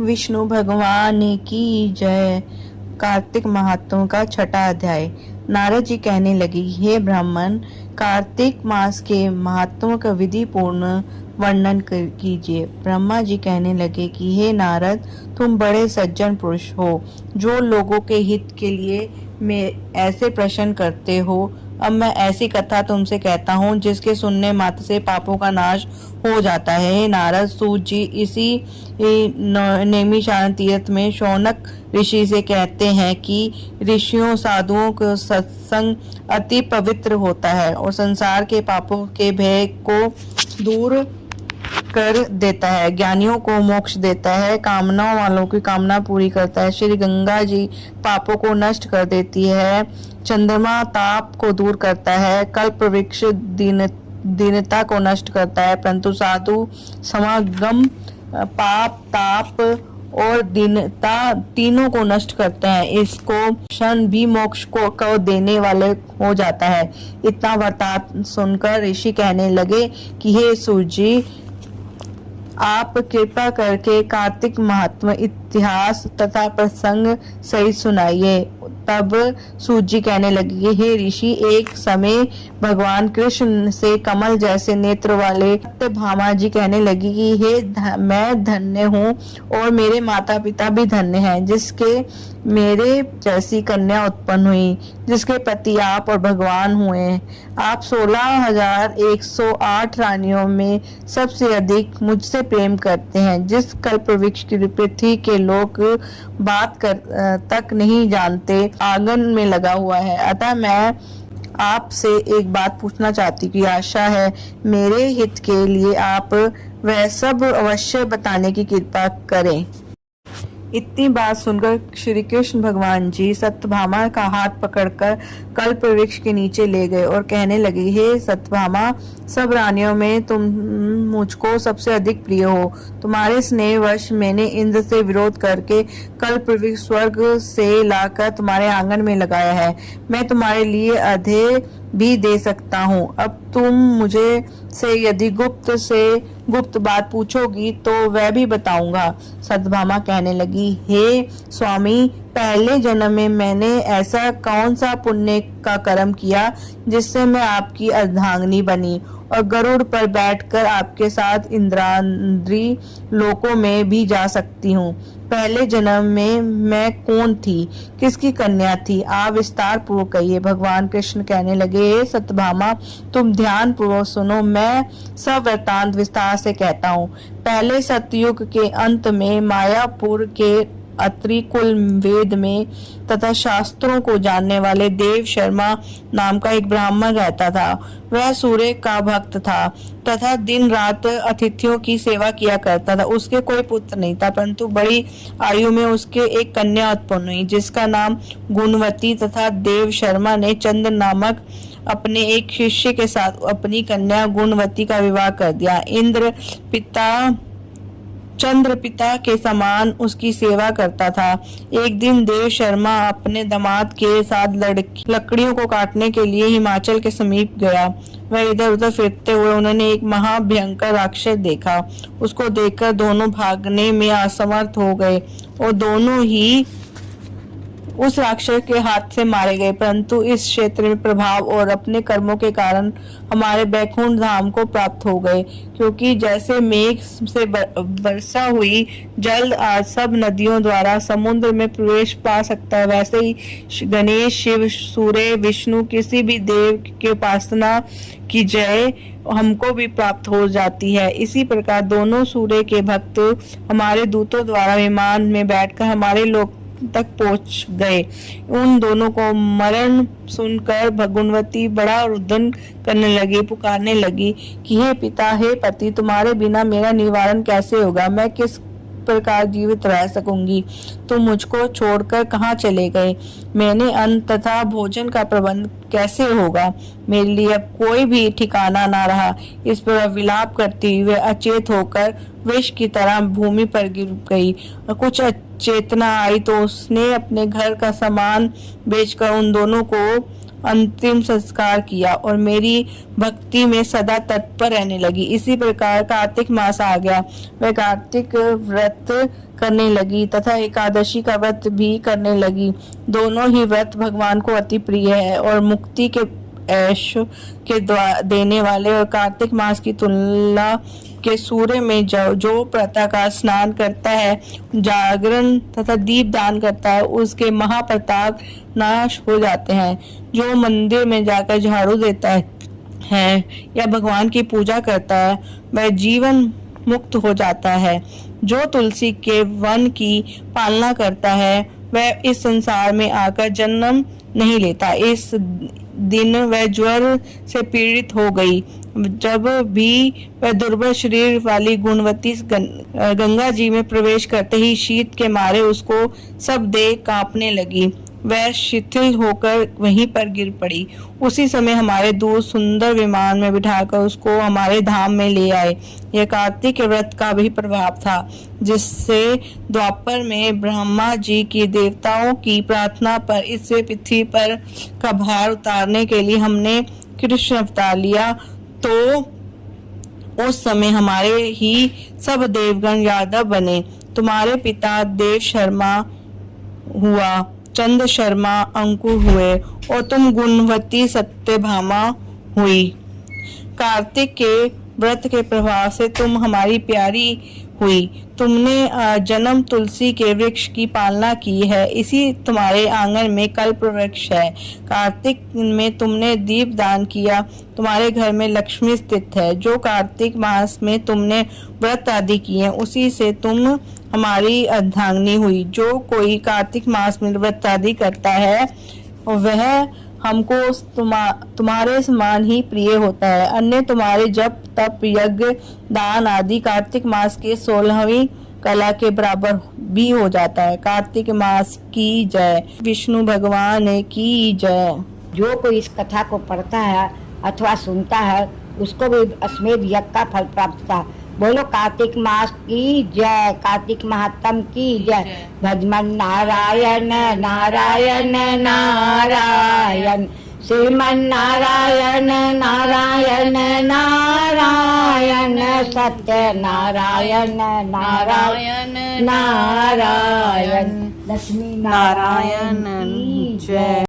विष्णु भगवान की जय। कार्तिक महात्म्य का छठा अध्याय। नारद जी कहने लगी, हे ब्राह्मण, कार्तिक मास के महात्म्य का विधि पूर्ण वर्णन कीजिए। ब्रह्मा जी कहने लगे कि हे नारद, तुम बड़े सज्जन पुरुष हो, जो लोगों के हित के लिए में ऐसे प्रश्न करते हो। अब मैं ऐसी कथा तुमसे कहता हूँ जिसके सुनने मात्र से पापों का नाश हो जाता है। हे नारद, सूत जी इसी नैमिषारण्य तीर्थ में शौनक ऋषि से कहते हैं कि ऋषियों साधुओं का सत्संग अति पवित्र होता है और संसार के पापों के भय को दूर कर देता है, ज्ञानियों को मोक्ष देता है, कामनाओं वालों की कामना पूरी करता है। श्री गंगा जी पापों को नष्ट कर देती है, चंद्रमा ताप को दूर करता है, कल्प वृक्ष दीनता को नष्ट करता है, परंतु साधु समागम पाप ताप और दीनता तीनों को नष्ट करते हैं। इसको क्षण भी मोक्ष को देने वाले हो जाता है। इतना वृतांत सुनकर ऋषि कहने लगे कि हे सूत जी, आप कृपा करके कार्तिक महात्म्य इतिहास तथा प्रसंग सहित सुनाइए। तब सूत जी कहने लगी, हे ऋषि, एक समय भगवान कृष्ण से कमल जैसे नेत्र वाले सत्यभामा जी कहने लगी कि हे मैं धन्य हूँ और मेरे माता पिता भी धन्य हैं, जिसके मेरे जैसी कन्या उत्पन्न हुई, जिसके पति आप और भगवान हुए। आप 16,108 रानियों में सबसे अधिक मुझसे प्रेम करते हैं। जिस कल्प वृक्ष की पृथ्वी के लोग बात कर तक नहीं जानते आंगन में लगा हुआ है। अतः मैं आपसे एक बात पूछना चाहती की आशा है, मेरे हित के लिए आप वह सब अवश्य बताने की कृपा करें। इतनी बात सुनकर श्री कृष्ण भगवान जी सत्यभामा का हाथ पकड़कर कल्प वृक्ष के नीचे ले गए और कहने लगे, हे सत्यभामा, सब रानियों में तुम मुझको सबसे अधिक प्रिय हो। तुम्हारे स्नेहवश मैंने इंद्र से विरोध करके कल्प वृक्ष स्वर्ग से लाकर तुम्हारे आंगन में लगाया है। मैं तुम्हारे लिए अधे भी दे सकता हूँ। अब तुम मुझे से यदि गुप्त बात पूछोगी तो वह भी बताऊंगा। सत्यभामा कहने लगी, हे स्वामी, पहले जन्म में मैंने ऐसा कौन सा पुण्य का कर्म किया जिससे मैं आपकी अर्धांगिनी बनी और गरुड़ पर बैठकर आपके साथ इंद्राद्री लोकों में भी जा सकती हूँ। पहले जन्म में मैं कौन थी, किसकी कन्या थी, आप विस्तार पूर्वक कहिए। भगवान कृष्ण कहने लगे, हे सत्यभामा, तुम ध्यान पूर्वक सुनो, मैं सब वृतांत विस्तार से कहता हूँ। पहले सतयुग के अंत में मायापुर के अत्रि कुल वेद में तथा शास्त्रों को जानने वाले देव शर्मा नाम का एक ब्राह्मण रहता था। वह सूर्य का भक्त था तथा दिन रात अतिथियों की सेवा किया करता था। उसके कोई पुत्र नहीं था, परंतु बड़ी आयु में उसके एक कन्या उत्पन्न हुई जिसका नाम गुणवती तथा देव शर्मा ने चंद्र नामक अपने एक शिष्य के साथ अपनी कन्या गुणवती का विवाह कर दिया। चंद्र पिता के समान उसकी सेवा करता था। एक दिन देव शर्मा अपने दामाद के साथ लकड़ियों को काटने के लिए हिमाचल के समीप गया। वह इधर उधर फिरते हुए उन्होंने एक महाभयंकर राक्षस देखा। उसको देखकर दोनों भागने में असमर्थ हो गए और दोनों ही उस राक्षस के हाथ से मारे गए। परंतु इस क्षेत्र में प्रभाव और अपने कर्मों के कारण हमारे बैकुंठ धाम को प्राप्त हो गए, क्योंकि जैसे मेघ से वर्षा हुई जल आज सब नदियों द्वारा समुद्र में प्रवेश पा सकता है, वैसे ही गणेश, शिव, सूर्य, विष्णु किसी भी देव की उपासना की जय हमको भी प्राप्त हो जाती है। इसी प्रकार दोनों सूर्य के भक्त हमारे दूतों द्वारा विमान में बैठकर हमारे लोक तक पहुंच गए। उन दोनों को मरण सुनकर भगुनवती बड़ा रुदन करने लगी, पुकारने लगी कि हे पिता, हे पति, तुम्हारे बिना मेरा निवारण कैसे होगा? मैं किस प्रकार जीवित रह सकूंगी? तुम मुझको छोड़कर कहाँ चले गए? मैंने अन्न तथा भोजन का प्रबंध कैसे होगा? मेरे लिए अब कोई भी ठिकाना ना रहा। इस पर विलाप करती हुए अचेत होकर विष की तरह भूमि पर गिर गई। कुछ चेतना आई तो उसने अपने घर का सामान बेचकर उन दोनों को अंतिम संस्कार किया और मेरी भक्ति में सदा तत्पर रहने लगी। इसी प्रकार कार्तिक मास आ गया। वह कार्तिक व्रत करने लगी तथा एकादशी का व्रत भी करने लगी। दोनों ही व्रत भगवान को अति प्रिय है और मुक्ति के ऐश के देने वाले। और कार्तिक मास की तुलना के सूर्य में जो प्रातःकाल स्नान करता है, जागरण तथा दीप दान करता है, उसके महाप्रताप नाश हो जाते हैं। जो मंदिर में जाकर झाड़ू देता है या भगवान की पूजा करता है, वह जीवन मुक्त हो जाता है। जो तुलसी के वन की पालना करता है, वह इस संसार में आकर जन्म नहीं लेता। इस दिन वह ज्वर से पीड़ित हो गई। जब भी वह दुर्बल शरीर वाली गुणवती गंगा जी में प्रवेश करते ही शीत के मारे उसको सब देह कांपने लगी। वह शिथिल होकर वहीं पर गिर पड़ी। उसी समय हमारे दूत सुंदर विमान में बिठाकर उसको हमारे धाम में ले आए। यह कार्तिक के व्रत का भी प्रभाव था, जिससे द्वापर में ब्रह्मा जी की देवताओं की प्रार्थना पर इस पृथ्वी पर का भार उतारने के लिए हमने कृष्ण अवतार लिया। तो उस समय हमारे ही सब देवगण यादव बने। तुम्हारे पिता देव शर्मा हुआ, चंद शर्मा अंकुर हुए और तुम गुणवती सत्यभामा हुई। कार्तिक के व्रत के प्रभाव से तुम हमारी प्यारी हुई। तुमने जन्म तुलसी के वृक्ष की पालना की है। इसी तुम्हारे आंगन में कल्प वृक्ष है। कार्तिक में तुमने दीप दान किया। तुम्हारे घर में लक्ष्मी स्थित है। जो कार्तिक मास में तुमने व्रत आदि किए, उसी से तुम हमारी अर्धांगिनी हुई। जो कोई कार्तिक मास में व्रत आदि करता है, वह हमको तुम्हारे समान ही प्रिय होता है। अन्य तुम्हारे जप तप यज्ञ दान आदि कार्तिक मास के 16वीं कला के बराबर भी हो जाता है। कार्तिक मास की जय। विष्णु भगवान की जय। जो कोई इस कथा को पढ़ता है अथवा सुनता है, उसको भी अश्वमेध यज्ञ का फल प्राप्त होता है। बोलो कार्तिक मास की जय, कार्तिक महात्म की जय। भजमन नारायण नारायण नारायण, श्रीमन नारायण नारायण नारायण, सत्य नारायण नारायण नारायण, लक्ष्मी नारायण की जय।